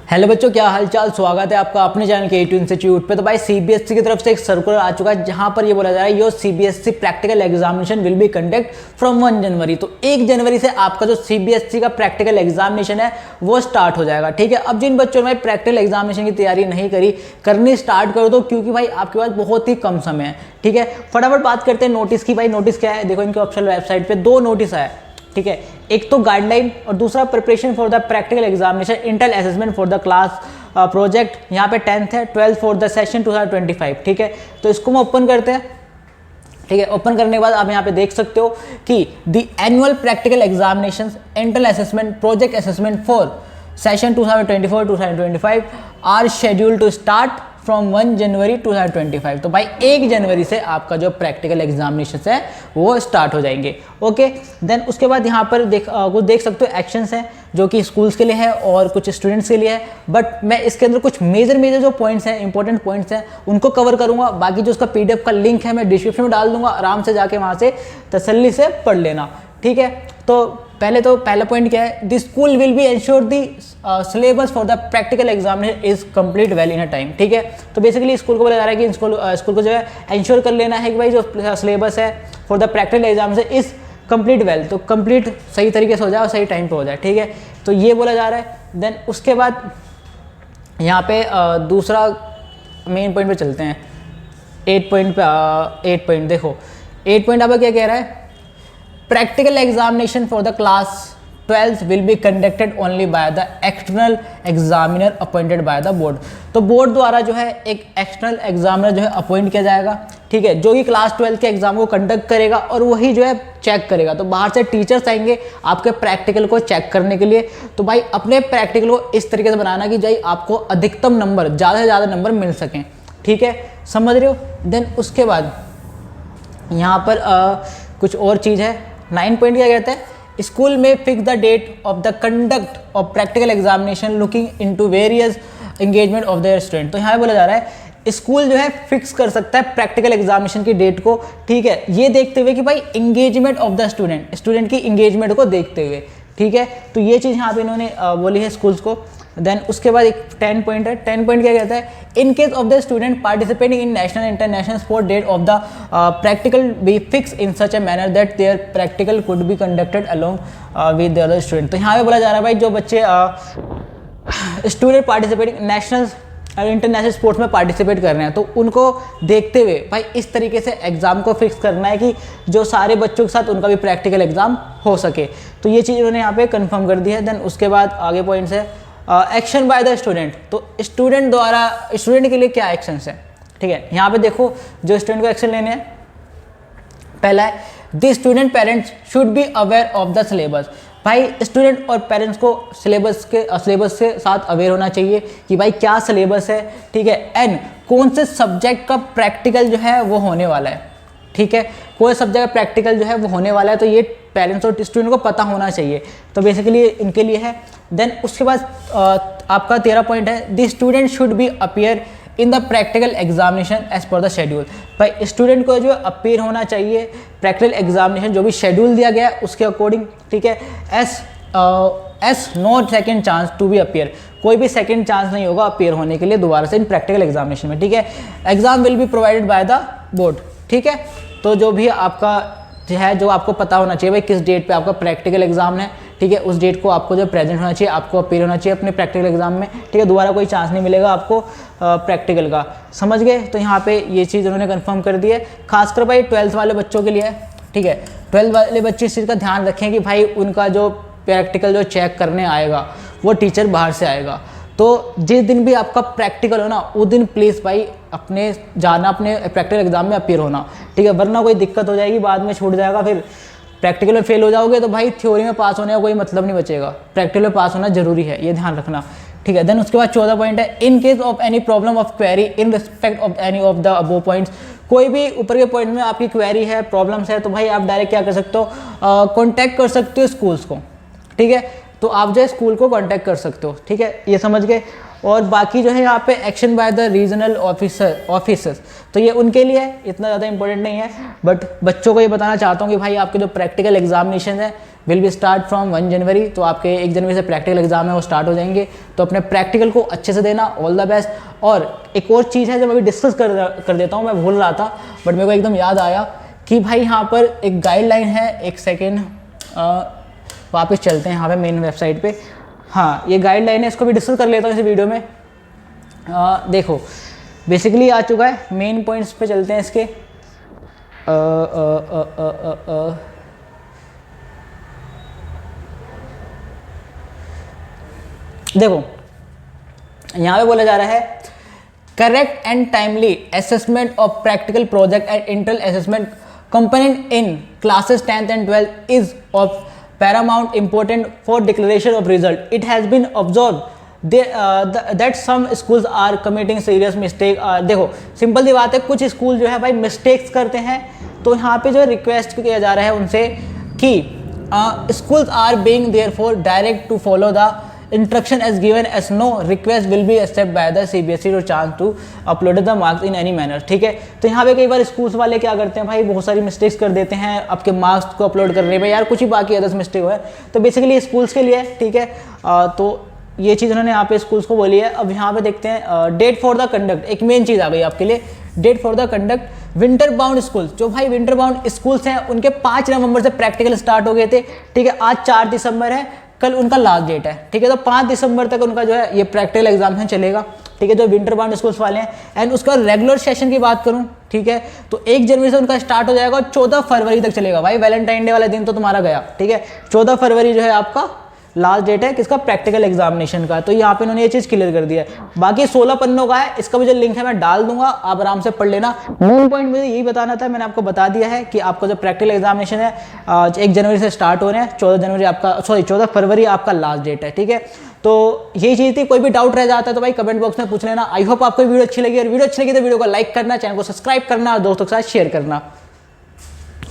Hello बच्चों, क्या हालचाल। स्वागत है आपका अपने चैनल के A2 इंस्टीट्यूट पे। तो भाई सीबीएसई की तरफ से एक सर्कुलर आ चुका है जहां पर ये बोला जा रहा है your CBSE practical examination will be conduct from 1 जनवरी। तो 1 जनवरी से आपका जो सीबीएसई का प्रैक्टिकल एग्जामिनेशन है वो स्टार्ट हो जाएगा। ठीक है, अब जिन बच्चों ने भाई प्रैक्टिकल एग्जामिनेशन की तैयारी नहीं करी, करनी स्टार्ट कर दो, क्योंकि भाई आपके पास बहुत ही कम समय है। ठीक है, फटाफट बात करते हैं नोटिस की। भाई नोटिस क्या है, देखो इनके ऑफिशियल वेबसाइट पे 2 नोटिस आया। ठीक है, एक तो गाइडलाइन और दूसरा preparation for the practical examination inter assessment for the class project. यहाँ पे 10th है, 12th फॉर द सेशन 2025। ठीक है, तो इसको हम ओपन करते हैं। ठीक है, ओपन करने के बाद आप यहाँ पे देख सकते हो कि the annual practical examination inter assessment project assessment for session 2024-2025 are schedule to start from 1 January 2025। तो भाई 1 जनवरी से आपका जो प्रैक्टिकल एग्जामिनेशन है वो स्टार्ट हो जाएंगे। ओके, देन उसके बाद यहाँ पर कुछ देख सकते हो एक्शंस हैं जो कि स्कूल्स के लिए है और कुछ स्टूडेंट्स के लिए है। बट मैं इसके अंदर कुछ मेजर जो पॉइंट्स हैं, इंपॉर्टेंट पॉइंट्स हैं, उनको कवर करूँगा। बाकी जो उसका PDF का लिंक है मैं डिस्क्रिप्शन में डाल दूंगा, आराम से जाके वहाँ से तसल्ली से पढ़ लेना। ठीक है, तो पहला पॉइंट क्या है, the school will be ensure the syllabus for the practical examination is complete well in a time. ठीक है, तो बेसिकली स्कूल को बोला जा रहा है कि स्कूल को जो है एंश्योर कर लेना है कि भाई जो सिलेबस है for the practical examination is complete well, तो कंप्लीट सही तरीके से हो जाए और सही टाइम पे हो जाए। ठीक है, तो ये बोला जा रहा है। देन उसके बाद यहाँ पे दूसरा मेन पॉइंट पे चलते हैं। 8 पॉइंट देखो, 8 पॉइंट आपका क्या कह रहा है, practical examination for the class 12th will be conducted only by the external examiner appointed by the board. तो बोर्ड द्वारा जो है एक एक्सटर्नल एग्जामिनर जो है अपॉइंट किया जाएगा। ठीक है, जो कि क्लास 12 के एग्जाम को कंडक्ट करेगा और वही जो है चेक करेगा। तो बाहर से टीचर्स आएंगे आपके प्रैक्टिकल को चेक करने के लिए। तो भाई अपने प्रैक्टिकल को इस तरीके से बनाना कि भाई आपको अधिकतम नंबर, ज़्यादा से ज़्यादा नंबर मिल सकें। ठीक है, समझ रहे हो। देन उसके बाद यहाँ पर कुछ और चीज़ है। 9 पॉइंट क्या कहता है, स्कूल में fix the date of the conduct of practical examination looking into various engagement of their student. तो यहाँ पे बोला जा रहा है स्कूल जो है फिक्स कर सकता है प्रैक्टिकल एग्जामिनेशन की डेट को। ठीक है, ये देखते हुए कि भाई एंगेजमेंट ऑफ द स्टूडेंट की एंगेजमेंट को देखते हुए। ठीक है, तो ये चीज़ यहाँ पे इन्होंने बोली है स्कूल्स को। देन उसके बाद एक 10 पॉइंट है। 10 पॉइंट क्या कहता है, in case of the student participating in national international sport date of the practical be fix in such a manner that their practical could be conducted along with the other student. तो यहाँ पे बोला जा रहा है भाई जो बच्चे student participating national international sports में पार्टिसिपेट कर रहे हैं, तो उनको देखते हुए भाई इस तरीके से एग्जाम को फिक्स करना है कि जो सारे बच्चों के साथ उनका भी प्रैक्टिकल एग्जाम हो सके। तो ये चीज़ उन्होंने यहाँ पे कंफर्म कर दी है। देन उसके बाद आगे पॉइंट्स है एक्शन बाय द स्टूडेंट। तो स्टूडेंट द्वारा स्टूडेंट के लिए क्या एक्शंस हैं। ठीक है, यहाँ पे देखो जो स्टूडेंट को एक्शन लेने हैं, पहला है the student parents should be aware of the syllabus. भाई स्टूडेंट और पेरेंट्स को सिलेबस के साथ अवेयर होना चाहिए कि भाई क्या सिलेबस है। ठीक है, एंड कौन से सब्जेक्ट का प्रैक्टिकल जो है वो होने वाला है। ठीक है, कोई सब्जेक्ट का प्रैक्टिकल जो है वो होने वाला है, तो ये पेरेंट्स और स्टूडेंट को पता होना चाहिए। तो बेसिकली इनके लिए है। देन उसके बाद आपका 13 पॉइंट है the student should be appear in the practical examination as per the schedule. भाई स्टूडेंट को जो अपीयर होना चाहिए प्रैक्टिकल एग्जामिनेशन जो भी शेड्यूल दिया गया है उसके अकॉर्डिंग। ठीक है, as no second chance to be appear, कोई भी सेकेंड चांस नहीं होगा अपीयर होने के लिए दोबारा से इन प्रैक्टिकल एग्जामिनेशन में। ठीक है, exam will be provided by the board. ठीक है, तो जो भी आपका जो है जो आपको पता होना चाहिए भाई किस डेट पे आपका प्रैक्टिकल एग्जाम है। ठीक है, उस डेट को आपको जो प्रेजेंट होना चाहिए, आपको अपीयर होना चाहिए अपने प्रैक्टिकल एग्जाम में। ठीक है, दोबारा कोई चांस नहीं मिलेगा आपको प्रैक्टिकल का। समझ गए। तो यहाँ पे ये चीज़ उन्होंने कंफर्म कर दी है, खासकर भाई 12th वाले बच्चों के लिए है। ठीक है, 12th वाले बच्चे इस चीज़ का ध्यान रखें कि भाई उनका जो प्रैक्टिकल जो चेक करने आएगा वो टीचर बाहर से आएगा। तो जिस दिन भी आपका प्रैक्टिकल हो ना उस दिन प्लीज़ भाई अपने प्रैक्टिकल एग्जाम में अपीयर होना। ठीक है, वरना कोई दिक्कत हो जाएगी, बाद में छूट जाएगा, फिर प्रैक्टिकल में फेल हो जाओगे तो भाई थ्योरी में पास होने का कोई मतलब नहीं बचेगा। प्रैक्टिकल में पास होना जरूरी है, ये ध्यान रखना। ठीक है, देन उसके बाद 14 पॉइंट है in case of any problem of query in respect of any of the above points. कोई भी ऊपर के पॉइंट में आपकी क्वेरी है, प्रॉब्लम्स है, तो भाई आप डायरेक्ट क्या कर सकते हो, कॉन्टैक्ट कर सकते हो स्कूल्स को। ठीक है, तो आप जो है स्कूल को कॉन्टैक्ट कर सकते हो। ठीक है, ये समझ गए। और बाकी जो है यहाँ पे action by the regional officers, तो ये उनके लिए है, इतना ज़्यादा इंपॉर्टेंट नहीं है। बट बच्चों को ये बताना चाहता हूँ कि भाई आपके जो प्रैक्टिकल एग्जामिनेशन है विल बी स्टार्ट फ्रॉम 1 जनवरी। तो आपके 1 जनवरी से प्रैक्टिकल एग्जाम है वो स्टार्ट हो जाएंगे, तो अपने प्रैक्टिकल को अच्छे से देना, ऑल द बेस्ट। और एक और चीज़ है जो मैं अभी डिस्कस कर देता हूँ, मैं भूल रहा था बट मेरे को एकदम याद आया कि भाई यहाँ पर एक गाइडलाइन है, एक सेकेंड वापस चलते हैं यहाँ पे मेन वेबसाइट पे। हाँ, ये गाइडलाइन है, इसको भी डिस्कस कर लेता हूँ इस वीडियो में। देखो बेसिकली आ चुका है, मेन पॉइंट्स पे चलते हैं इसके। देखो यहाँ पे बोला जा रहा है correct and timely assessment of practical project and internal assessment component in classes 10th and 12th is of paramount important for declaration of result. It has been observed that some schools are committing serious mistake. देखो simple सी बात है, कुछ school जो है भाई mistakes करते हैं, तो यहाँ पे जो रिक्वेस्ट किया जा रहा है उनसे कि schools are being therefore direct to follow the instruction as given as no request will be accepted by the CBSE to chance to upload the marks in any manner। ठीक है, तो यहाँ पे कई बार स्कूल्स वाले क्या करते हैं भाई, बहुत सारी मिस्टेक्स कर देते हैं आपके मार्क्स को अपलोड करने में, यार कुछ ही बाकी अदर्स मिस्टेक हो है, तो बेसिकली स्कूल्स के लिए। ठीक है, तो ये चीज़ उन्होंने यहाँ पे स्कूल्स को बोली है। अब यहाँ पे देखते हैं डेट फॉर द कंडक्ट, एक मेन चीज़ आ गई आपके लिए, date for the conduct winter bound school. जो भाई विंटर बाउंड स्कूल्स हैं उनके 5 नवंबर से प्रैक्टिकल स्टार्ट हो गए थे। ठीक है, आज 4 दिसंबर है, कल उनका लास्ट डेट है। ठीक है, तो 5 दिसंबर तक उनका जो है ये प्रैक्टिकल एग्जामिनेशन चलेगा। ठीक है, जो विंटर बाउंड स्कूल्स वाले हैं। एंड उसका रेगुलर सेशन की बात करूं, ठीक है, तो 1 जनवरी से उनका स्टार्ट हो जाएगा और 14 फरवरी तक चलेगा। भाई वैलेंटाइन डे वाले दिन तो तुम्हारा गया। ठीक है, 14 फरवरी जो है आपका लास्ट डेट है किसका, प्रैक्टिकल एग्जामिनेशन का। तो यहाँ पे इन्होंने ये चीज़ क्लियर कर दिया है। बाकी 16 पन्नों का है, इसका भी जो लिंक है मैं डाल दूंगा, आप आराम से पढ़ लेना। मेन पॉइंट मुझे यही बताना था, मैंने आपको बता दिया है कि आपका जो प्रैक्टिकल एग्जामिनेशन है 1 जनवरी से स्टार्ट हो रहे हैं, 14 फरवरी आपका लास्ट डेट है। ठीक है, तो यही चीज़ थी। कोई भी डाउट रह जाता है तो भाई कमेंट बॉक्स में पूछ लेना। आई होप आपको वीडियो अच्छी लगी, और वीडियो अच्छी लगी तो वीडियो को लाइक करना, चैनल को सब्सक्राइब करना और दोस्तों के साथ शेयर करना।